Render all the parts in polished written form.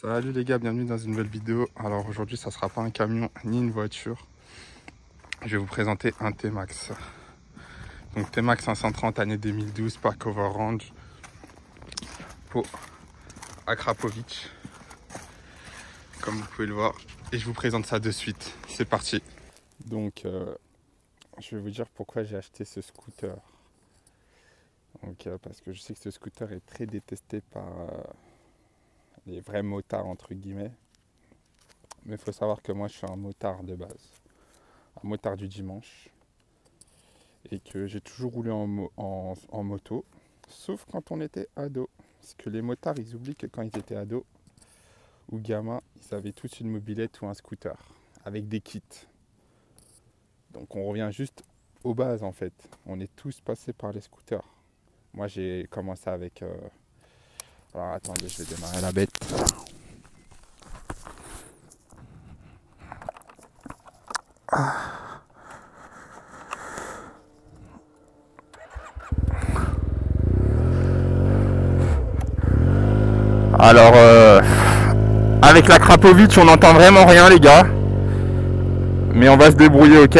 Salut les gars, bienvenue dans une nouvelle vidéo. Alors aujourd'hui ça sera pas un camion ni une voiture. Je vais vous présenter un T-Max. Donc T-Max 530 année 2012, pack Overrange, Pau Akrapovic, comme vous pouvez le voir. Et je vous présente ça de suite. C'est parti. Donc je vais vous dire pourquoi j'ai acheté ce scooter. Donc parce que je sais que ce scooter est très détesté par les vrais motards entre guillemets. Mais il faut savoir que moi je suis un motard de base. Un motard du dimanche. Et que j'ai toujours roulé en moto. Sauf quand on était ado. Parce que les motards ils oublient que quand ils étaient ados ou gamins, ils avaient tous une mobilette ou un scooter. Avec des kits. Donc on revient juste aux bases en fait. On est tous passés par les scooters. Moi j'ai commencé avec... Alors attendez, je vais démarrer la bête. Alors avec la Krapovic on n'entend vraiment rien les gars. Mais on va se débrouiller, ok.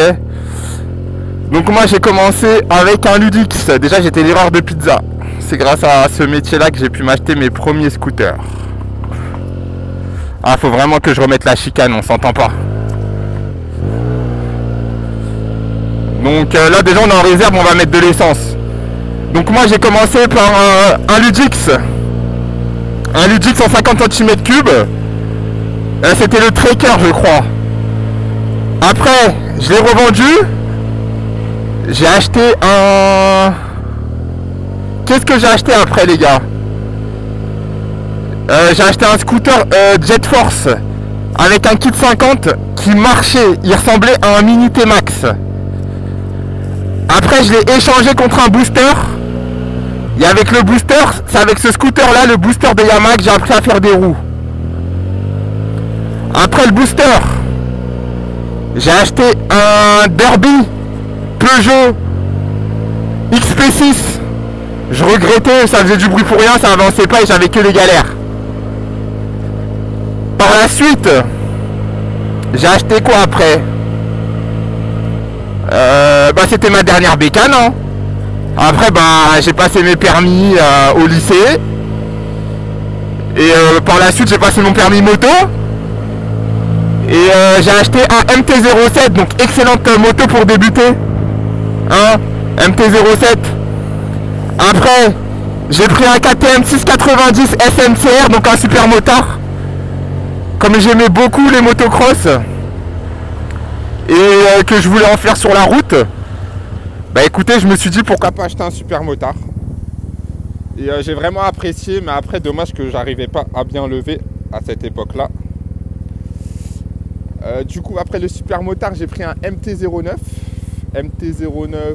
Donc moi j'ai commencé avec un Ludix. Déjà j'étais livreur de pizza. C'est grâce à ce métier là que j'ai pu m'acheter mes premiers scooters. Ah, faut vraiment que je remette la chicane, on s'entend pas. Donc là déjà on est en réserve, on va mettre de l'essence. Donc moi j'ai commencé par un Ludix. Un Ludix en 50 cm3. C'était le Tracker je crois. Après je l'ai revendu. J'ai acheté un... Qu'est-ce que j'ai acheté après les gars? J'ai acheté un scooter Jet Force avec un kit 50 qui marchait, il ressemblait à un mini T-Max. Après je l'ai échangé contre un booster. Et avec le booster, c'est avec ce scooter là, le booster de Yamaha, que j'ai appris à faire des roues. Après le booster, j'ai acheté un Derby Peugeot XP6. Je regrettais, ça faisait du bruit pour rien, ça avançait pas et j'avais que des galères. Par la suite, j'ai acheté quoi après? C'était ma dernière bécane. Hein. Après, j'ai passé mes permis au lycée. Et par la suite, j'ai passé mon permis moto. Et j'ai acheté un MT-07, donc excellente moto pour débuter. Hein, MT-07. Après, j'ai pris un KTM 690 SMCR, donc un super motard. Comme j'aimais beaucoup les motocross et que je voulais en faire sur la route, écoutez, je me suis dit pourquoi pas acheter un super motard. Et j'ai vraiment apprécié, mais après dommage que j'arrivais pas à bien lever à cette époque-là. Du coup, après le super motard, j'ai pris un MT-09. MT-09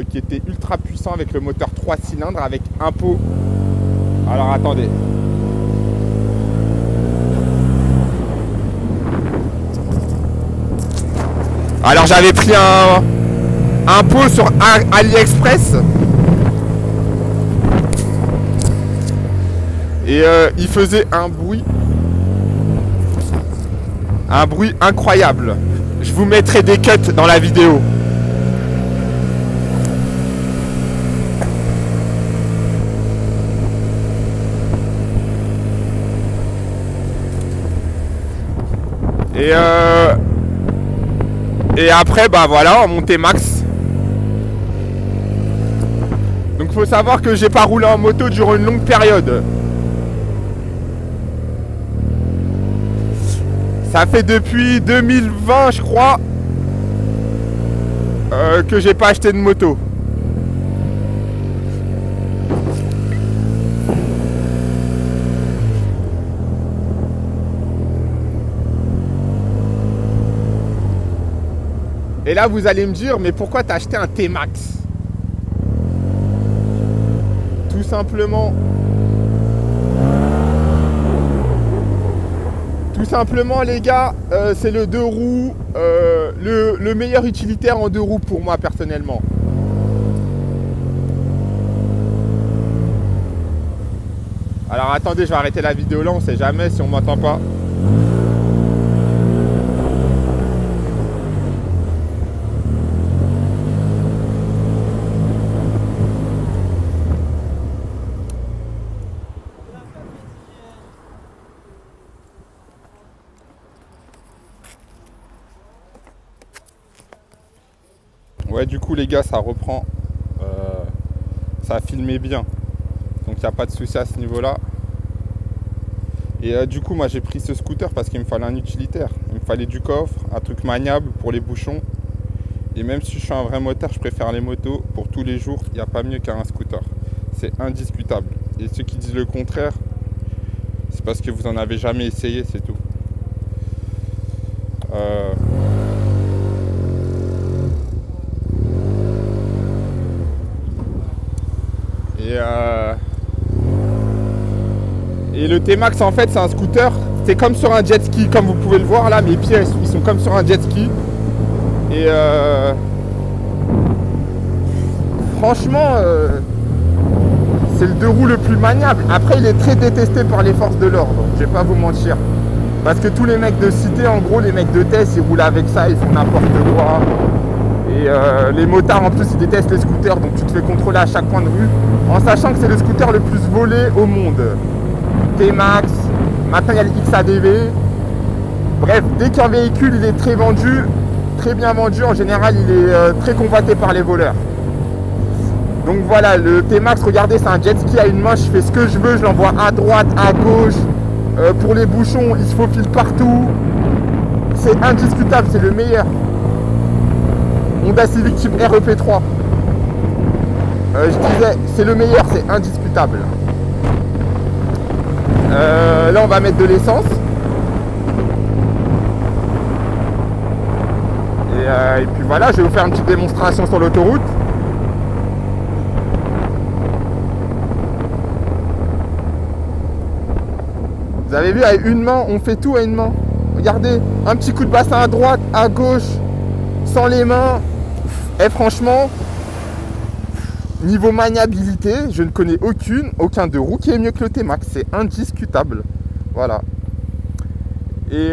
qui était ultra puissant avec le moteur 3 cylindres avec un pot. Alors attendez. Alors j'avais pris un pot sur AliExpress. Et il faisait un bruit incroyable. Je vous mettrai des cuts dans la vidéo. Et après voilà, on montait max. Donc faut savoir que j'ai pas roulé en moto durant une longue période. Ça fait depuis 2020 je crois que j'ai pas acheté de moto. Et là vous allez me dire, mais pourquoi t'as acheté un T-Max? Tout simplement les gars, c'est le 2 roues, le meilleur utilitaire en 2 roues pour moi personnellement. Alors attendez, je vais arrêter la vidéo là, on sait jamais si on m'entend pas. Ouais, du coup les gars, ça reprend. Ça a filmé bien. Donc il n'y a pas de souci à ce niveau-là. Et du coup, moi j'ai pris ce scooter parce qu'il me fallait un utilitaire. Il me fallait du coffre, un truc maniable pour les bouchons. Et même si je suis un vrai motard, je préfère les motos. Pour tous les jours, il n'y a pas mieux qu'un scooter. C'est indiscutable. Et ceux qui disent le contraire, c'est parce que vous n'en avez jamais essayé, c'est tout. Et le T-Max, en fait, c'est un scooter. C'est comme sur un jet ski, comme vous pouvez le voir là. Mes pieds, ils sont comme sur un jet ski. Et franchement, c'est le deux roues le plus maniable. Après, il est très détesté par les forces de l'ordre. Je vais pas vous mentir. Parce que tous les mecs de cité, en gros, les mecs de test, ils roulent avec ça, ils font n'importe quoi. Et les motards, en plus, ils détestent les scooters. Donc, tu te fais contrôler à chaque coin de rue. En sachant que c'est le scooter le plus volé au monde. T-Max, maintenant il y a le XADV. Bref, dès qu'un véhicule il est très vendu, très bien vendu, en général il est très convoité par les voleurs. Donc voilà, le T-Max, regardez, c'est un jet ski à une main, je fais ce que je veux, je l'envoie à droite, à gauche. Pour les bouchons, il se faufile partout. C'est indiscutable, c'est le meilleur. Honda Civic Type REP3. Je disais, c'est le meilleur, c'est indiscutable. Là on va mettre de l'essence. Et puis voilà, je vais vous faire une petite démonstration sur l'autoroute. Vous avez vu, avec une main, on fait tout à une main. Regardez, un petit coup de bassin à droite, à gauche, sans les mains. Et franchement, niveau maniabilité, je ne connais aucun de roues qui est mieux que le T-Max. C'est indiscutable. Voilà. Et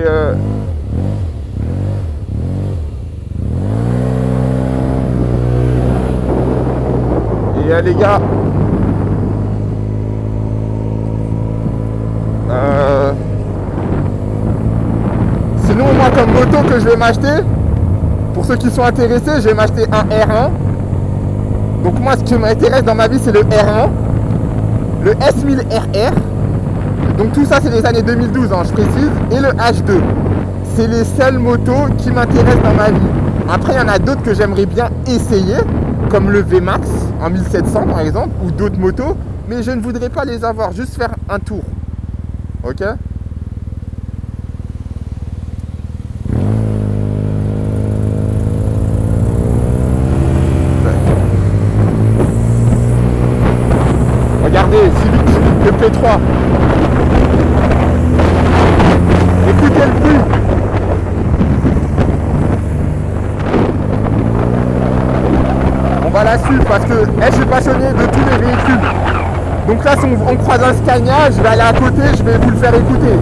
les gars, sinon moi comme moto que je vais m'acheter, pour ceux qui sont intéressés, je vais m'acheter un R1. Donc moi ce qui m'intéresse dans ma vie c'est le R1, le S1000RR. Donc tout ça c'est les années 2012 hein, je précise, et le H2. C'est les seules motos qui m'intéressent dans ma vie. Après il y en a d'autres que j'aimerais bien essayer, comme le VMAX en 1700 par exemple, ou d'autres motos, mais je ne voudrais pas les avoir, juste faire un tour. Ok ? Regardez, Civic, le P3. Écoutez le bruit. On va la suivre parce que je suis passionné de tous les véhicules. Donc là, si on croise un Scania, je vais aller à côté, je vais vous le faire écouter.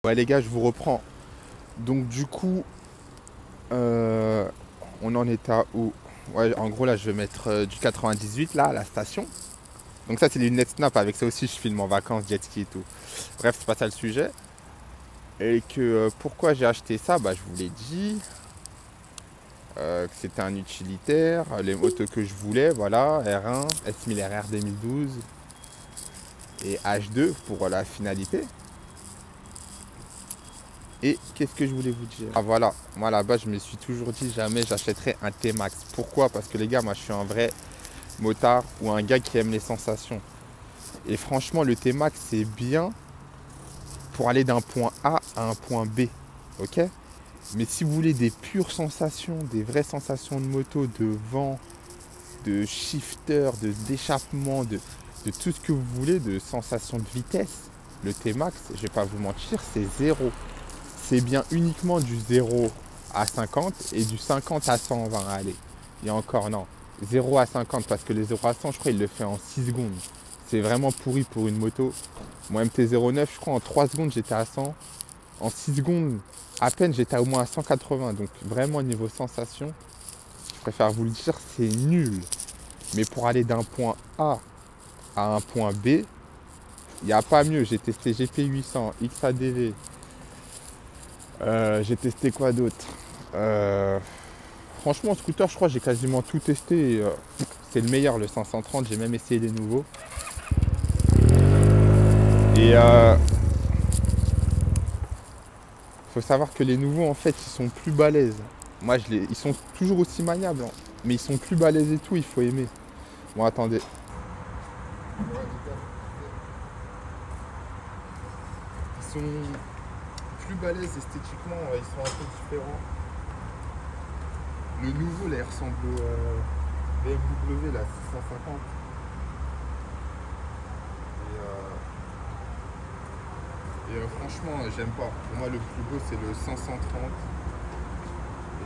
Ouais les gars, je vous reprends. Donc du coup, on en est à où? Ouais, en gros là je vais mettre du 98 là à la station. Donc ça c'est les lunettes Snap, avec ça aussi je filme en vacances, jet ski et tout. Bref, c'est pas ça le sujet. Et que pourquoi j'ai acheté ça, bah je vous l'ai dit. Que c'était un utilitaire, les motos que je voulais, voilà, R1, S1000 RR 2012 et H2 pour la finalité. Et qu'est-ce que je voulais vous dire? Ah voilà, moi là-bas je me suis toujours dit jamais j'achèterais un T-Max. Pourquoi? Parce que les gars, moi je suis un vrai motard ou un gars qui aime les sensations. Et franchement le T-Max c'est bien pour aller d'un point A à un point B. Ok? Mais si vous voulez des pures sensations, des vraies sensations de moto, de vent, de shifter, d'échappement, de tout ce que vous voulez, de sensations de vitesse, le T-Max, je vais pas vous mentir, c'est zéro. C'est bien uniquement du 0 à 50 et du 50 à 120. Allez, et encore non. 0 à 50 parce que les 0 à 100, je crois, il le fait en 6 secondes. C'est vraiment pourri pour une moto. Mon MT-09, je crois, en 3 secondes, j'étais à 100. En 6 secondes, à peine, j'étais au moins à 180. Donc vraiment, niveau sensation, je préfère vous le dire, c'est nul. Mais pour aller d'un point A à un point B, il n'y a pas mieux. J'ai testé GP800, XADV. J'ai testé quoi d'autre? Franchement, scooter, je crois que j'ai quasiment tout testé. C'est le meilleur, le 530. J'ai même essayé des nouveaux. Et faut savoir que les nouveaux, en fait, ils sont plus balèzes. Moi, ils sont toujours aussi maniables, hein, mais ils sont plus balèzes et tout. Il faut aimer. Bon, attendez. Ils sont plus balèzes esthétiquement, ils sont un peu différents. Le nouveau là il ressemble au BMW là, 650. Et franchement j'aime pas. Pour moi le plus beau c'est le 530.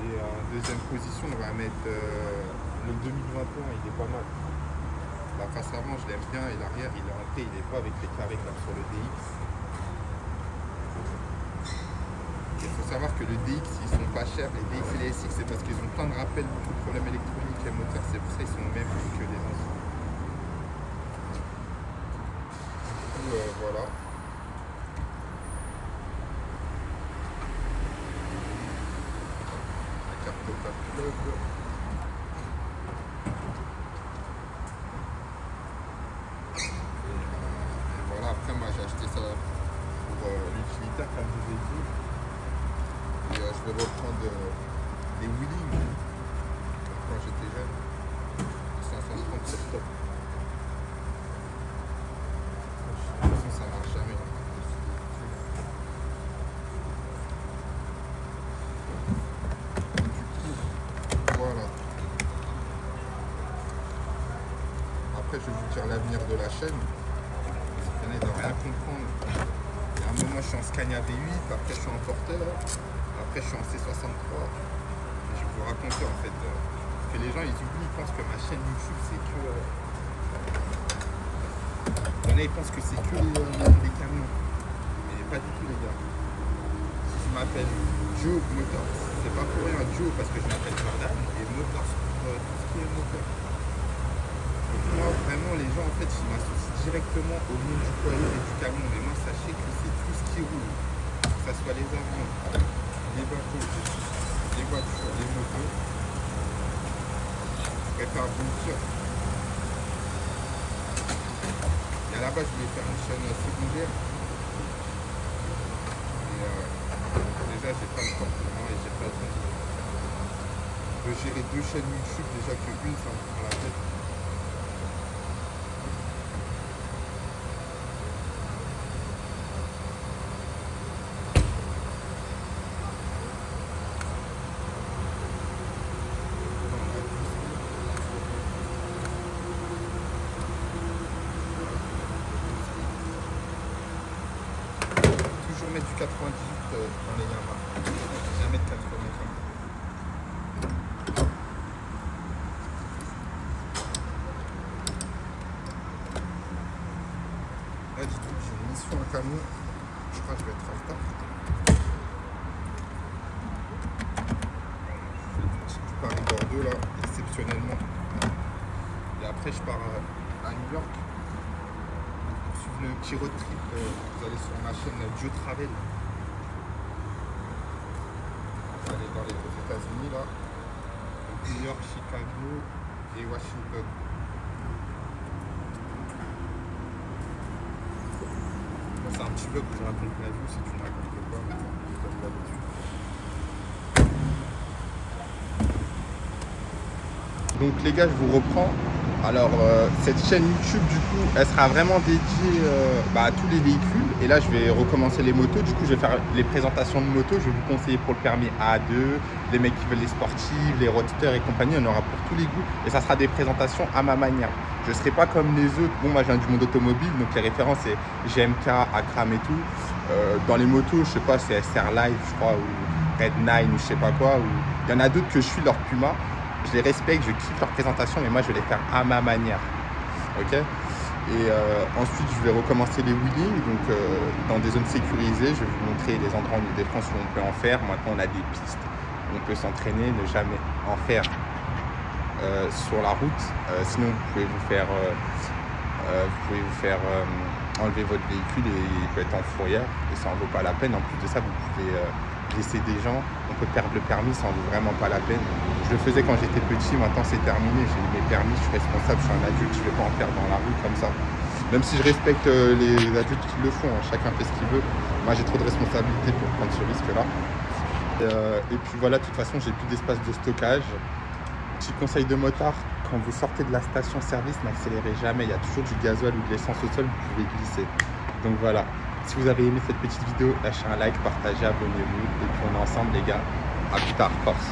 Et en deuxième position on va mettre le 2021, il est pas mal. La face avant je l'aime bien et l'arrière il est en T, il est pas avec les carrés comme sur le DX. Il faut savoir que le DX, ils sont pas chers, les DX et les SX, c'est parce qu'ils ont plein de rappels, beaucoup de problèmes électroniques et moteurs, c'est pour ça qu'ils sont au même prix que les anciens. Du coup, voilà. La carte de club. Et voilà, après moi j'ai acheté ça pour l'utilitaire, comme je vous ai dit. Et je vais reprendre des wheelings quand j'étais jeune. 530 c'est top. De toute façon ça marche jamais. Du coup, voilà. Après je vais vous dire l'avenir de la chaîne. Vous allez de rien comprendre. À un moment je suis en Scania V8, après je suis en porteur. Après je suis en C63 et je vais vous raconter en fait que les gens ils oublient, ils pensent que ma chaîne YouTube c'est que il y en a ils pensent que c'est que les camions, mais pas du tout les gars. Si je m'appelle Joe Motors, c'est pas pour rien Joe parce que je m'appelle Jordan et Motors pour tout ce qui est moteur. Donc moi vraiment les gens en fait ils m'associent directement au monde du poids et du camion, mais moi sachez que c'est tout ce qui roule, que ce soit les avions, les bateaux, les voitures, les motos. Je préfère vous le dire. Et à la base, je voulais faire une chaîne secondaire. Et déjà, j'ai pas le temps pour moi et j'ai pas le temps de gérer 2 chaînes YouTube. Déjà qu'une, ça me prend la tête. Mettre du 98 dans les Yamaha, jamais de 80. Là du tout j'ai une mission en camion crois que je vais être en retard. Je pars à Bordeaux là, exceptionnellement. Et après je pars à New York. Pour suivre le petit road trip, vous allez sur ma chaîne Joe Travel. On va aller dans les États-Unis là. Donc New York, Chicago et Washington. C'est un petit bug que je raconte ma vie, si tu ne racontes pas, mais comme d'habitude. Donc les gars, je vous reprends. Alors cette chaîne YouTube du coup, elle sera vraiment dédiée à tous les véhicules. Et là je vais recommencer les motos. Du coup je vais faire les présentations de motos. Je vais vous conseiller pour le permis A2, les mecs qui veulent les sportives, les roadsters et compagnie. On aura pour tous les goûts. Et ça sera des présentations à ma manière. Je ne serai pas comme les autres. Bon, moi je viens du monde automobile, donc les références c'est GMK, Akram et tout. Dans les motos, je sais pas, c'est SR Live je crois, ou Red 9 ou je sais pas quoi. Ou... il y en a d'autres que je suis leur Puma. Je les respecte, je kiffe leur présentation, mais moi je vais les faire à ma manière. Ok. Et ensuite je vais recommencer les wheelings, donc dans des zones sécurisées. Je vais vous montrer les endroits en Ile-de-France où on peut en faire. Maintenant on a des pistes où on peut s'entraîner, ne jamais en faire sur la route. Sinon vous pouvez vous faire, enlever votre véhicule et il peut être en fourrière et ça en vaut pas la peine. En plus de ça, vous pouvez blesser des gens, on peut perdre le permis, ça en vaut vraiment pas la peine. Je le faisais quand j'étais petit, maintenant c'est terminé, j'ai eu mes permis, je suis responsable, je suis un adulte, je ne vais pas en faire dans la rue comme ça. Même si je respecte les adultes qui le font, hein, chacun fait ce qu'il veut. Moi j'ai trop de responsabilités pour prendre ce risque-là. Et puis voilà, de toute façon j'ai plus d'espace de stockage. Petit conseil de motard, quand vous sortez de la station-service, n'accélérez jamais, il y a toujours du gasoil ou de l'essence au sol, vous pouvez glisser. Donc voilà. Si vous avez aimé cette petite vidéo, lâchez un like, partagez, abonnez-vous. Et puis on est ensemble les gars. À plus tard, force.